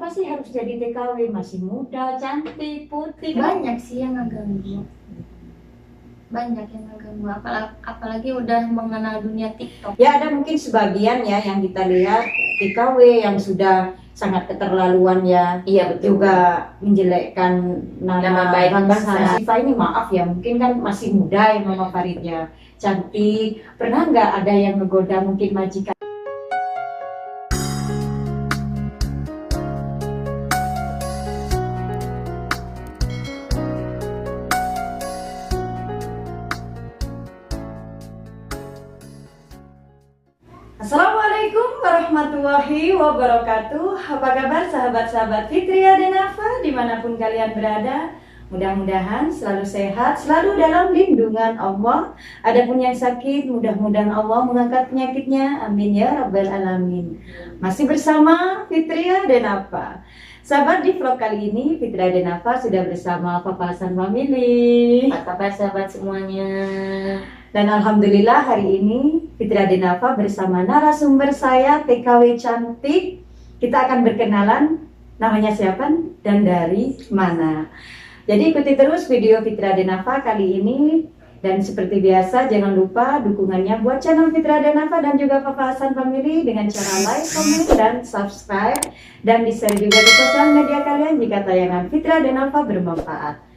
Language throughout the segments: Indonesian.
Kenapa sih harus jadi TKW? Masih muda, cantik, putih. Banyak sih yang ngeganggu. Banyak yang ngeganggu. Apalagi udah mengenal dunia TikTok. Ya ada mungkin sebagian ya yang kita lihat TKW yang sudah sangat keterlaluan ya. Iya betul. Juga menjelekkan nama baik bangsa. Siva ini maaf ya, mungkin kan masih muda ya Mama Farid ya, cantik. Pernah nggak ada yang menggoda mungkin majikan? Assalamualaikum warahmatullahi wabarakatuh. Apa kabar sahabat-sahabat Fitria dan Nafa dimanapun kalian berada? Mudah-mudahan selalu sehat, selalu dalam lindungan Allah. Adapun yang sakit, mudah-mudahan Allah mengangkat penyakitnya. Amin ya rabbal alamin. Masih bersama Fitria dan Nafa. Sahabat, di vlog kali ini Fitria dan Nafa sudah bersama Papa Hasan Family. Apa kabar sahabat semuanya? Dan alhamdulillah hari ini Fitria Denafa bersama narasumber saya TKW cantik. Kita akan berkenalan, namanya siapa dan dari mana. Jadi ikuti terus video Fitria Denafa kali ini. Dan seperti biasa jangan lupa dukungannya buat channel Fitria Denafa dan juga Papa Hasan Family dengan cara like, komen, dan subscribe. Dan di-share juga di sosial media kalian jika tayangan Fitria Denafa bermanfaat.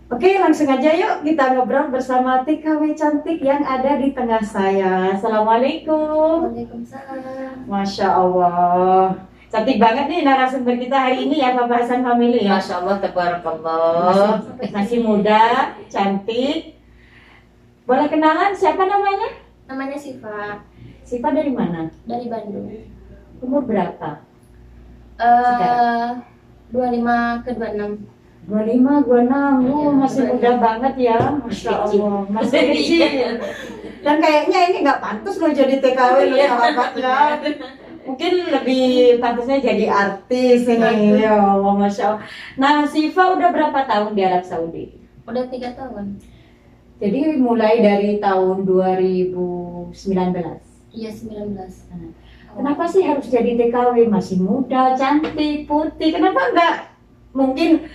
Oke, langsung aja yuk kita ngobrol bersama TKW cantik yang ada di tengah saya. Assalamualaikum. Waalaikumsalam. Masya Allah. Cantik banget nih narasumber kita hari ini ya Papa Hasan Family ya. Masya Allah, tabarakallah. Masih muda, cantik. Boleh kenalan siapa namanya? Namanya Siva, Siva dari mana? dari Bandung. Umur berapa? 25 ke 26. 25, 26. Iya, Masih muda 26. banget ya. Masya Allah. Masih kecil. Dan kayaknya ini nggak pantas loh jadi TKW loh sahabatnya. Mungkin lebih pantasnya jadi artis ini. Ya Allah, Masya Allah. Nah, Siva udah berapa tahun di Arab Saudi? Udah 3 tahun. Jadi mulai dari tahun 2019. Iya, 19. Kenapa sih harus jadi TKW? Masih muda, cantik, putih. Kenapa nggak mungkin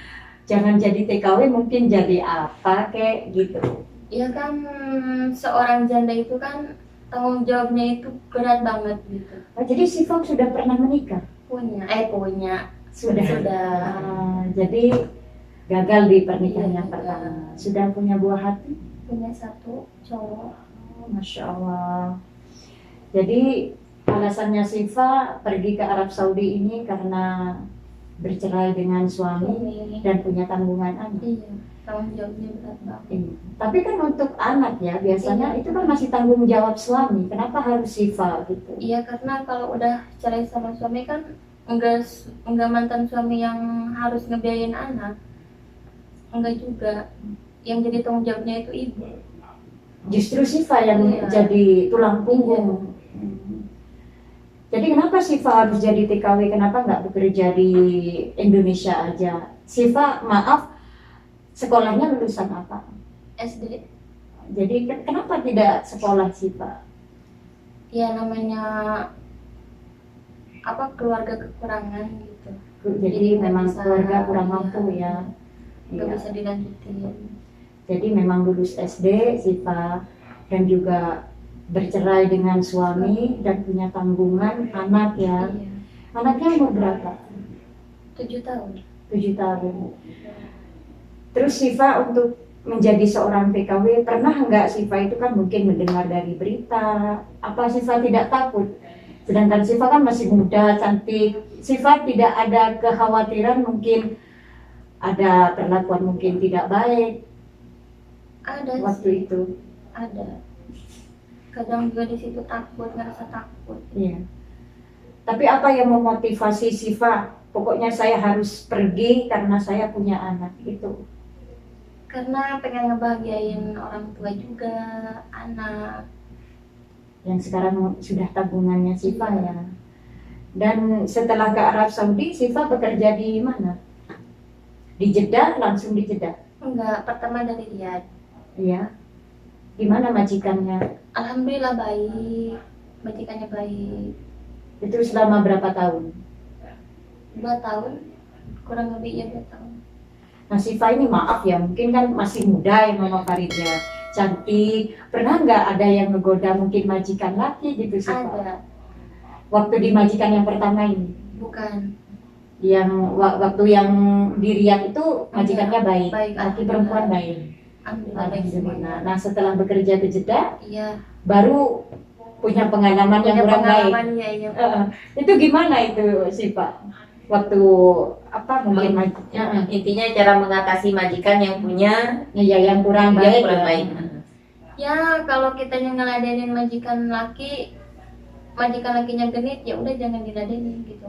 jangan jadi TKW, mungkin jadi apa kayak gitu? Iya kan, seorang janda itu kan tanggung jawabnya itu berat banget gitu. Oh, jadi Siva sudah pernah menikah? Punya. Sudah. Sudah. Jadi gagal di pernikahan Iya, yang pertama. Sudah punya buah hati? Punya 1 cowok. Oh, Masya Allah. Jadi alasannya Siva pergi ke Arab Saudi ini karena bercerai dengan suami dan punya tanggungan anak. Iya, tanggung jawabnya berat banget. Iya. Tapi kan untuk anak ya biasanya Iya. itu kan masih tanggung jawab suami. Kenapa harus Siva gitu? Iya, karena kalau udah cerai sama suami kan enggak mantan suami yang harus ngebiayain anak. Enggak juga. Yang jadi tanggung jawabnya itu ibu. Justru Siva yang Iya. jadi tulang punggung. Jadi kenapa Siva harus jadi TKW? Kenapa nggak bekerja di Indonesia aja? Siva, maaf, sekolahnya lulusan apa? SD. Jadi kenapa tidak sekolah Siva? Ya namanya keluarga kekurangan gitu. Jadi nggak memang bisa, keluarga kurang iya, mampu ya. nggak Iya. bisa dilanjutin. Jadi memang lulus SD Siva dan juga bercerai dengan suami dan punya tanggungan anak ya. Iya. Anaknya umur berapa? 7 tahun. 7 tahun. Terus Siva untuk menjadi seorang TKW, pernah nggak Siva itu kan mungkin mendengar dari berita, apa Siva tidak takut? Sedangkan Siva kan masih muda, cantik. Siva tidak ada kekhawatiran mungkin ada perlakuan mungkin tidak baik Ada waktu sih, itu. ada. Kadang juga di situ takut, ngerasa takut. Iya. Tapi apa yang memotivasi Siva? Pokoknya saya harus pergi karena saya punya anak itu. Karena pengen ngebahagiain orang tua juga, anak. Yang sekarang sudah tabungannya Siva ya. Dan setelah ke Arab Saudi, Siva bekerja di mana? Di Jeddah, langsung di Jeddah. Enggak, pertama dari Riyadh. Iya. Gimana majikannya? Alhamdulillah baik, majikannya baik. Itu selama berapa tahun? 2 tahun, kurang lebih ya 2 tahun. Nah Siva ini maaf ya, mungkin kan masih muda ya Mama Farida, cantik. Pernah nggak ada yang ngegoda mungkin majikan laki gitu Siva? Ada, Waktu di majikan yang pertama ini, bukan. yang waktu yang di Riyadh itu majikannya baik, Baik, laki perempuan baik. Alhamdulillah baik semuanya. Alhamdulillah. Nah setelah bekerja ke Jeddah, Iya, baru punya pengalaman yang punya kurang baik. pengalaman ya, iya. Itu gimana itu Siva? Waktu apa mungkin Intinya cara mengatasi majikan yang punya ya yang kurang yang baik. kurang ya. baik. Ya kalau kita ngeladenin majikan lakinya genit, ya udah jangan diladenin gitu.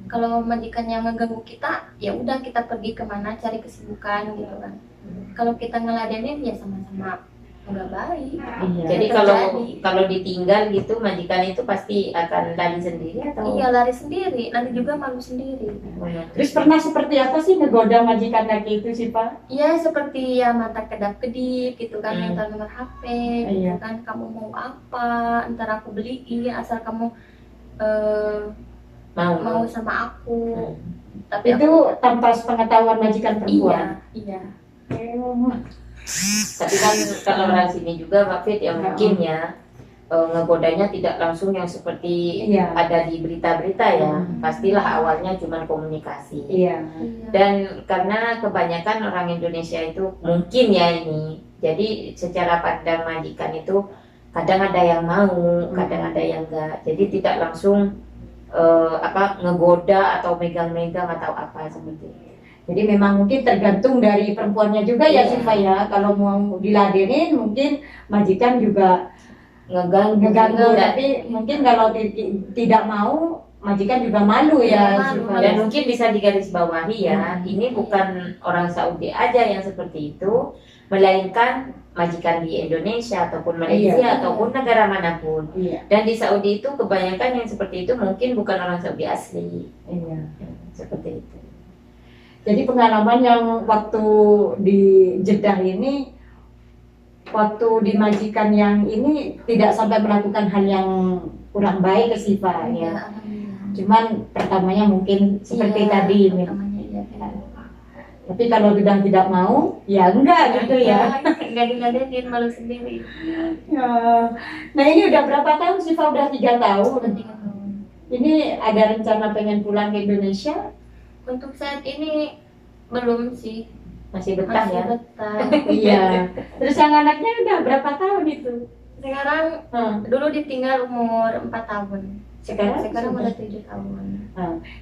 Kalau majikan yang ngeganggu kita, ya udah kita pergi kemana cari kesibukan gitu kan. Kalau kita ngeladenin ya sama-sama nggak baik. Iya. Jadi Terjadi. kalau ditinggal gitu majikan itu pasti akan lari sendiri atau Iya, lari sendiri, nanti juga malu sendiri. Terus pernah seperti apa sih ngegoda majikan laki itu sih Pak? Ya seperti ya mata kedap-kedip gitu kan, minta nomor HP gitu Iya. kan, kamu mau apa, ntar aku beliin asal kamu mau sama aku. Tapi Itu tanpa sepengetahuan majikan perempuan. iya. Tapi kan kalau orang sini juga Mbak Fit ya mungkin ya ngegodanya tidak langsung yang seperti Iya. ada di berita-berita ya. Pastilah awalnya cuma komunikasi. Iya. Dan karena kebanyakan orang Indonesia itu mungkin ya ini, jadi secara pandang majikan itu kadang ada yang mau, kadang ada yang enggak. Jadi tidak langsung ngegoda atau megang-megang atau apa seperti itu. Jadi memang mungkin tergantung dari perempuannya juga ya Iya. Siva ya. Kalau mau diladenin mungkin majikan juga ngeganggu. Dan- Tapi mungkin kalau tidak mau majikan juga malu ya Iya, Siva. malu. Dan mungkin bisa digarisbawahi ya, ini bukan orang Saudi aja yang seperti itu, melainkan majikan di Indonesia ataupun Malaysia Iya. ataupun negara manapun. Iya. Dan di Saudi itu kebanyakan yang seperti itu mungkin bukan orang Saudi asli, Iya. seperti itu. Jadi pengalaman yang waktu di Jeddah ini, waktu di majikan yang ini tidak sampai melakukan hal yang kurang baik ke Siva Iya, ya. alhamdulillah. Cuman pertamanya mungkin seperti Iya, tadi ini. pertamanya iya. Tapi kalau sudah tidak mau, ya enggak gitu ya. Nggak diladenin, malu sendiri. Ya. Nah ini udah berapa tahun Siva? Udah 3 tahun. Udah 3 tahun. Ini ada rencana pengen pulang ke Indonesia? Untuk saat ini belum sih, Masih betah masih ya. betah. Iya. Terus yang anaknya udah berapa tahun itu? Sekarang dulu ditinggal umur 4 tahun. Sekarang Sekarang sudah. udah 7 tahun.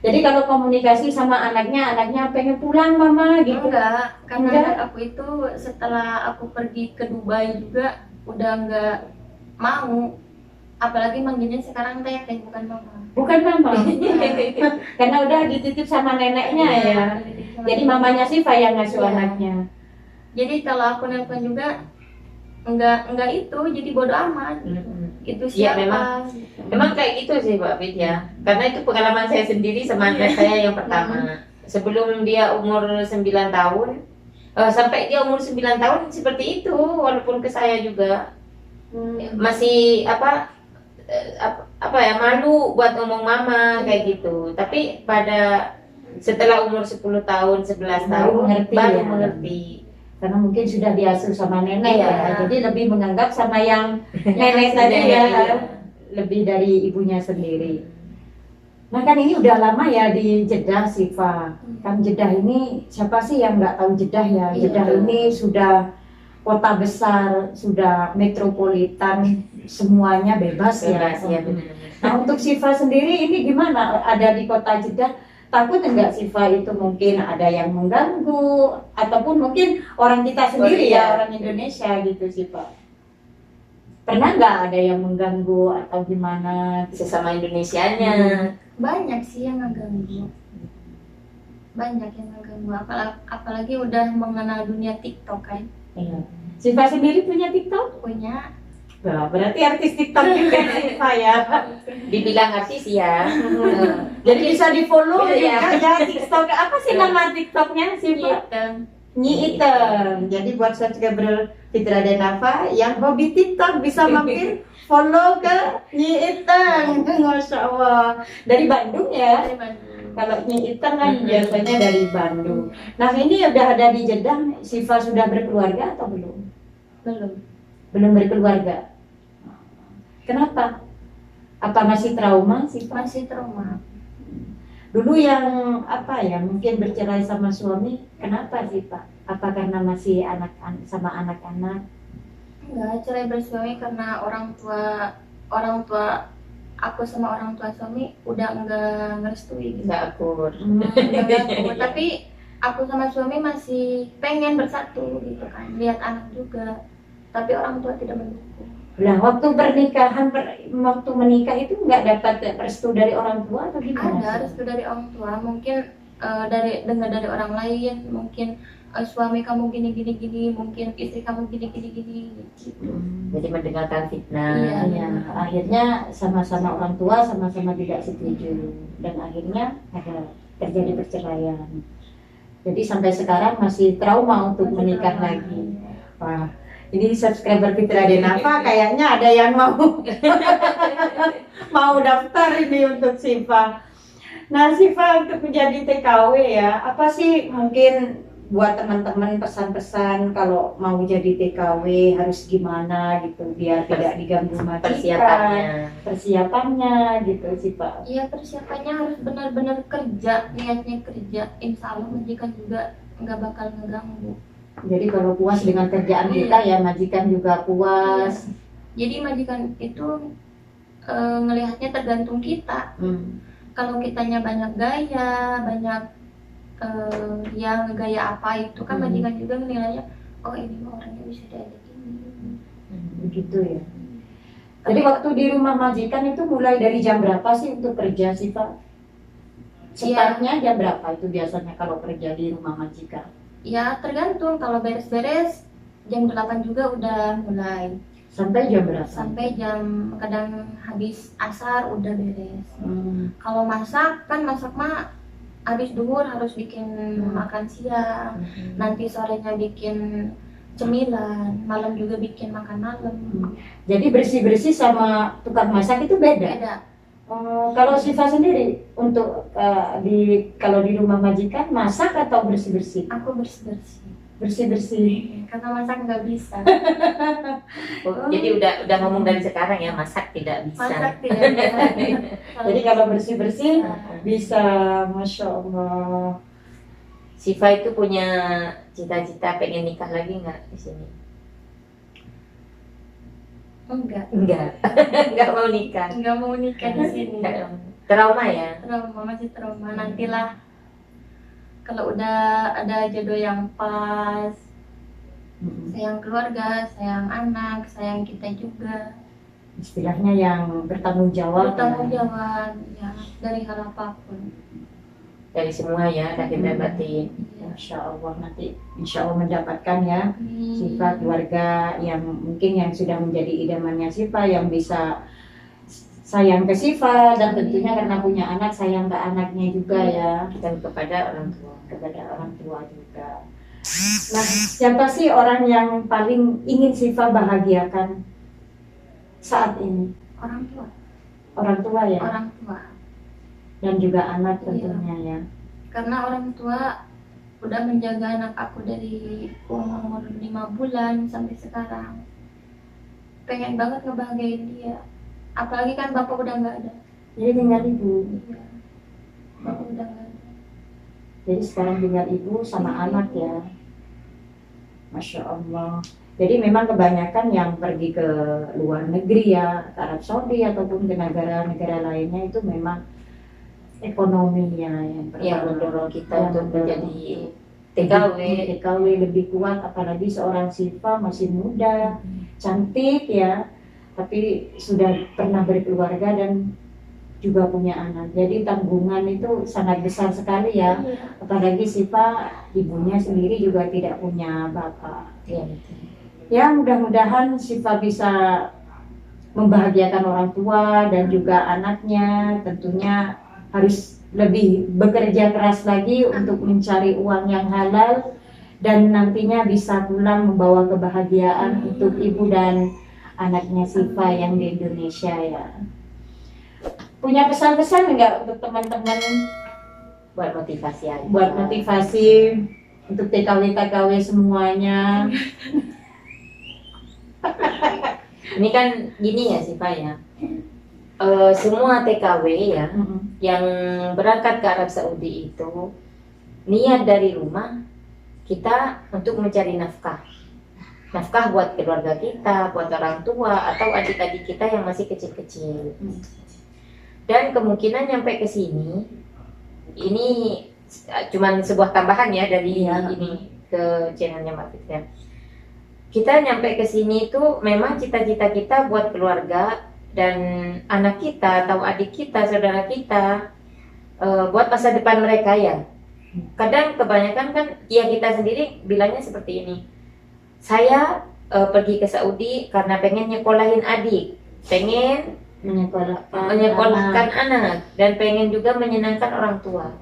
Jadi kalau komunikasi sama anaknya pengen pulang mama gitu. Enggak, karena Enggak? anak aku itu setelah aku pergi ke Dubai juga udah enggak mau. Apalagi manggilnya sekarang teh bukan mama. Bukan mama. Karena udah dititip sama neneknya ya. Jadi mamanya Siva yang ngasuh Iya. anaknya. Jadi kalau aku nelpon juga enggak itu, jadi bodo amat. Itu Iya, siapa? Memang kayak gitu sih Mbak Fit ya. Karena itu pengalaman saya sendiri sama anak saya yang pertama. Sebelum dia umur 9 tahun, sampai dia umur 9 tahun seperti itu, walaupun ke saya juga masih apa ya, malu buat ngomong mama kayak gitu. Tapi setelah umur 10 tahun, 11 tahun baru mengerti. Karena mungkin sudah diasuh sama nenek Iya. ya. Jadi lebih menganggap sama yang nenek Yang tadi ya. iya. Lebih dari ibunya sendiri. Nah kan ini udah lama ya di Jeddah Siva. Kan Jeddah ini siapa sih yang nggak tahu Jeddah ya? Iya, Jeddah betul. ini sudah kota besar, sudah metropolitan, semuanya bebas, Bebas ya. ya benar. Nah untuk Siva sendiri ini gimana? Ada di kota Jeddah, takut enggak Siva itu mungkin ada yang mengganggu ataupun mungkin orang kita sendiri iya. ya, orang Indonesia gitu Siva. Pernah nggak ada yang mengganggu atau gimana? Sesama Indonesianya. Banyak sih yang ngeganggu. Banyak yang ngeganggu. Apalagi udah mengenal dunia TikTok kan. Iya. Siva sendiri punya TikTok? Punya. Nah, berarti artis TikTok juga Siva ya. Dibilang artis ya. Jadi bisa di follow Bisa juga ya. ya TikTok. Apa sih nama TikToknya Siva? Gitu. Nyi Item. Jadi buat subscriber Fitra dan Nafa yang hobi TikTok bisa mampir follow ke Nyi Item. Masya Allah. Dari Bandung ya. Dari Bandung. Kalau Nyi Ita kan biasanya dari Bandung. Nah ini udah ada di Jeddah, Siva sudah berkeluarga atau belum? Belum. Belum berkeluarga. Kenapa? Apa masih trauma Siva? Masih trauma. Dulu yang apa ya, mungkin bercerai sama suami, kenapa sih Pak? Apa karena masih sama anak-anak? Enggak, cerai bersuami karena orang tua aku sama orang tua suami udah enggak ngerestui gitu. Nggak akur. Enggak aku, tapi aku sama suami masih pengen bersatu gitu kan, lihat anak juga. Tapi orang tua tidak mendukung. Nah, waktu pernikahan, waktu menikah itu nggak dapat restu dari orang tua atau gimana? Ada restu dari orang tua, mungkin dengar dari orang lain, mungkin suami kamu gini, mungkin istri kamu gini gitu. Jadi mendengarkan fitnah. Iya. Ya, akhirnya sama-sama orang tua sama-sama tidak setuju dan akhirnya ada terjadi perceraian. Jadi sampai sekarang masih trauma untuk Masih menikah trauma. lagi. Wah, ini subscriber Fitra Denava kayaknya ada yang mau daftar ini untuk Siva. Nah, Siva untuk menjadi TKW ya, apa sih mungkin buat teman-teman pesan-pesan kalau mau jadi TKW harus gimana gitu biar tidak diganggu majikan, persiapannya gitu Siva. Iya, persiapannya harus benar-benar kerja, niatnya kerja. Insya Allah majikan juga nggak bakal ngeganggu. Jadi kalau puas dengan kerjaan kita ya majikan juga puas. Jadi majikan itu ngelihatnya tergantung kita. Kalau kitanya banyak gaya, banyak yang ngegaya apa itu kan majikan juga menilainya, oh ini mah orangnya bisa diajak ini. Begitu ya. Jadi waktu di rumah majikan itu mulai dari jam berapa sih untuk kerja sih Pak? Startnya jam berapa itu biasanya kalau kerja di rumah majikan? Ya tergantung, kalau beres-beres jam 8 juga udah mulai. Sampai jam berapa? Sampai jam kadang habis asar udah beres. Kalau masak mah habis duhur harus bikin makan siang, nanti sorenya bikin cemilan, malam juga bikin makan malam. Jadi bersih-bersih sama tukang masak itu beda? Beda. Kalau Siva sendiri untuk kalau di rumah majikan masak atau bersih-bersih? Aku bersih-bersih. Bersih-bersih. Karena masak nggak bisa. Jadi udah ngomong dari sekarang ya, masak tidak bisa. Masak tidak bisa. Jadi kalau bersih-bersih bisa, Masya Allah. Siva itu punya cita-cita pengen nikah lagi nggak di sini? Enggak Nggak mau nikah. mau nikah di sini. Trauma ya? Masih trauma. Nantilah kalau udah ada jodoh yang pas, sayang keluarga, sayang anak, sayang kita juga. Istilahnya yang bertanggung jawab. Bertanggung jawab ya dari hal apapun. Dari semua ya, lahir dan batin. Masya Allah, nanti insya Allah mendapatkan ya Siva keluarga yang mungkin yang sudah menjadi idamannya Siva, yang bisa sayang ke Siva dan tentunya karena punya anak sayang ke anaknya juga ya, Dan kepada orang tua juga. Nah, siapa sih orang yang paling ingin Siva bahagiakan saat ini? Orang tua. Orang tua ya, Orang tua. dan juga anak tentunya ya. Karena orang tua udah menjaga anak aku dari umur 5 bulan sampai sekarang. Pengen banget ngebahagiain dia. Apalagi kan bapak udah nggak ada. Jadi tinggal ibu. Iya. Bapak udah nggak ada. Jadi sekarang tinggal ibu sama anak ya. Masya Allah. Jadi memang kebanyakan yang pergi ke luar negeri ya, ke Arab Saudi ataupun ke negara-negara lainnya itu memang ekonominya yang mendorong kita yang untuk mendorong menjadi TKW lebih kuat, apalagi seorang Siva masih muda, cantik ya, tapi sudah pernah berkeluarga dan juga punya anak. Jadi tanggungan itu sangat besar sekali ya. Apalagi Siva ibunya sendiri juga tidak punya bapak. Ya mudah-mudahan Siva bisa membahagiakan orang tua dan juga anaknya. Tentunya harus lebih bekerja keras lagi untuk mencari uang yang halal dan nantinya bisa pulang membawa kebahagiaan untuk ibu dan anaknya Siva yang di Indonesia ya. Punya pesan-pesan enggak untuk teman-teman buat motivasi aja. Buat motivasi untuk TKW semuanya. Ini kan gini ya sih Pak ya. Semua TKW ya yang berangkat ke Arab Saudi itu niat dari rumah kita untuk mencari nafkah buat keluarga kita, buat orang tua atau adik-adik kita yang masih kecil-kecil. Dan kemungkinan nyampe ke sini ini cuman sebuah tambahan ya dari ini ke channelnya Mbak Fitria. Kita nyampe ke sini itu memang cita-cita kita buat keluarga dan anak kita atau adik kita, saudara kita, buat masa depan mereka ya. Kadang kebanyakan kan ya kita sendiri bilangnya seperti ini. Saya pergi ke Saudi karena pengen nyekolahin adik, pengen menyekolahkan anak, dan pengen juga menyenangkan orang tua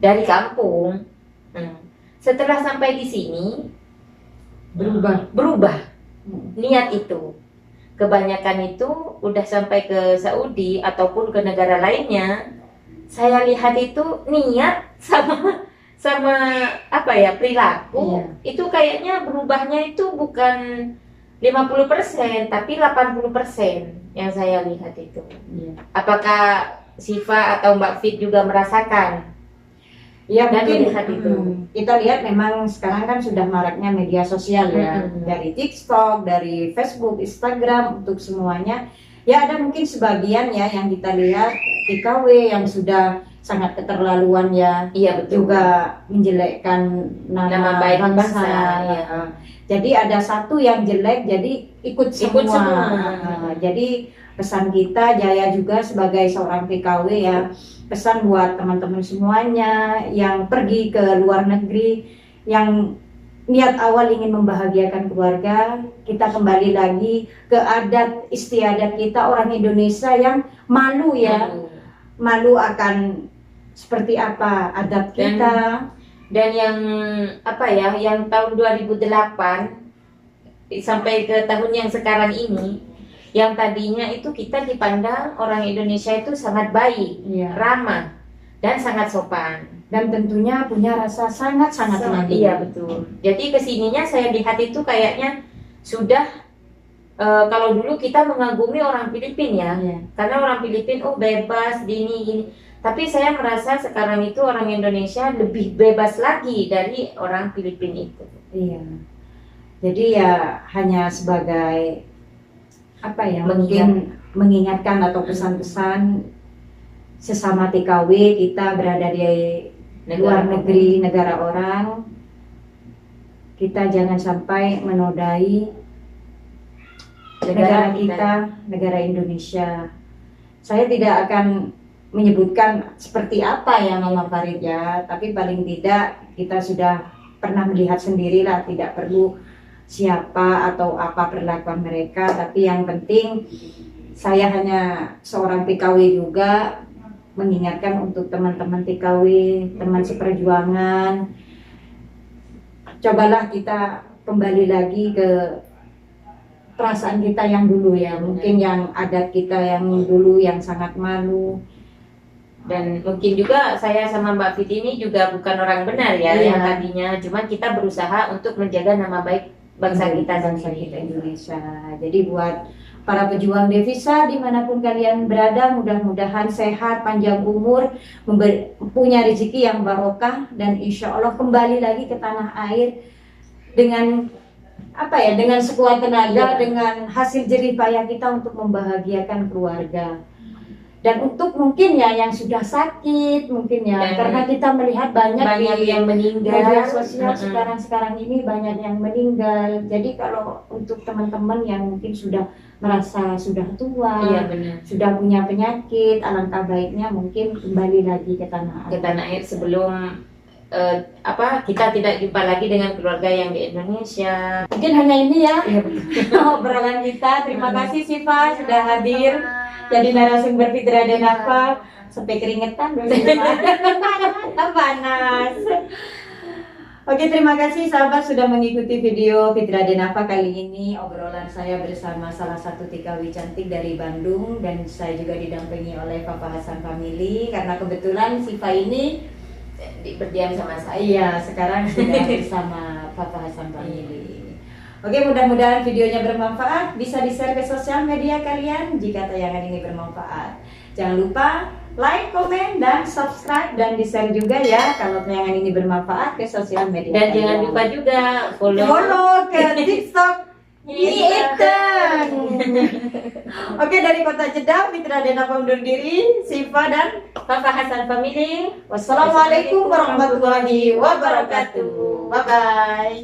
dari kampung. Setelah sampai di sini berubah niat itu. Kebanyakan itu udah sampai ke Saudi ataupun ke negara lainnya, saya lihat itu niat sama apa ya, perilaku itu kayaknya berubahnya itu bukan 50% tapi 80% yang saya lihat itu. Apakah Siva atau Mbak Fit juga merasakan? Ya Dan mungkin melihat itu. Kita lihat memang sekarang kan sudah maraknya media sosial ya, dari TikTok, dari Facebook, Instagram, untuk semuanya. Ya ada mungkin sebagian ya yang kita lihat TKW yang sudah sangat keterlaluan ya, betul. Juga menjelekkan nama baik bangsa. ya. Jadi ada satu yang jelek, jadi ikut semua. Jadi pesan kita, Jaya juga sebagai seorang TKW ya, pesan buat teman-teman semuanya yang pergi ke luar negeri, yang niat awal ingin membahagiakan keluarga, kita kembali lagi ke adat istiadat kita orang Indonesia yang malu ya, malu akan seperti apa adat kita. Dan yang apa ya, yang tahun 2008 sampai ke tahun yang sekarang ini, yang tadinya itu kita dipandang orang Indonesia itu sangat baik, ramah, dan sangat sopan. Dan tentunya punya rasa sangat-sangat malu. Iya betul. Jadi kesininya saya lihat itu kayaknya sudah kalau dulu kita mengagumi orang Filipina ya, karena orang Filipina bebas gini. Tapi saya merasa sekarang itu orang Indonesia lebih bebas lagi dari orang Filipina itu. Iya. Jadi ya hanya sebagai apa ya, mungkin mengingatkan atau pesan-pesan sesama TKW kita berada di luar negeri, negara orang, kita jangan sampai menodai negara kita, negara Indonesia. Saya tidak akan menyebutkan seperti apa ya Mama Farid ya, tapi paling tidak kita sudah pernah melihat sendirilah, tidak perlu siapa atau apa perlakuan mereka, tapi yang penting saya hanya seorang TKW juga mengingatkan untuk teman-teman TKW, teman seperjuangan, cobalah kita kembali lagi ke perasaan kita yang dulu ya, mungkin yang adat kita yang dulu yang sangat malu. Dan mungkin juga saya sama Mbak Fit ini juga bukan orang benar ya, yang tadinya, cuma kita berusaha untuk menjaga nama baik bangsa kita Indonesia. Jadi buat para pejuang devisa dimanapun kalian berada, mudah-mudahan sehat, panjang umur, punya rezeki yang barokah, dan insya Allah kembali lagi ke tanah air dengan apa ya, dengan sekuat tenaga, dengan hasil jerih payah kita untuk membahagiakan keluarga. Dan untuk mungkin ya yang sudah sakit, mungkin ya, karena kita melihat banyak yang meninggal media sosial sekarang ini, banyak yang meninggal. Jadi kalau untuk teman-teman yang mungkin sudah merasa sudah tua, sudah punya penyakit, alangkah baiknya mungkin kembali lagi ke tanah air sebelum kita tidak jumpa lagi dengan keluarga yang di Indonesia. Mungkin hanya ini ya obrolan kita. Terima kasih Siva sudah hadir jadi narasumber Fitria Denafa. Sampai keringetan panas. Oke, terima kasih sahabat sudah mengikuti video Fitria Denafa kali ini. Obrolan saya bersama salah satu TKW cantik dari Bandung, dan saya juga didampingi oleh Papa Hasan Family, karena kebetulan Siva ini berdiam sama saya. Iya, sekarang sudah bersama Papa Hasan Family. Oke, mudah-mudahan videonya bermanfaat. Bisa di-share ke sosial media kalian jika tayangan ini bermanfaat. Jangan lupa like, komen, dan subscribe, dan di-share juga ya kalau tayangan ini bermanfaat ke sosial media. Dan kalian. jangan lupa juga follow ke TikTok Iten. Oke, dari Kota Jeddah, Fitria Denafa undur diri. Siva dan Papa Hasan Family. wassalamualaikum warahmatullahi wabarakatuh. Bye bye.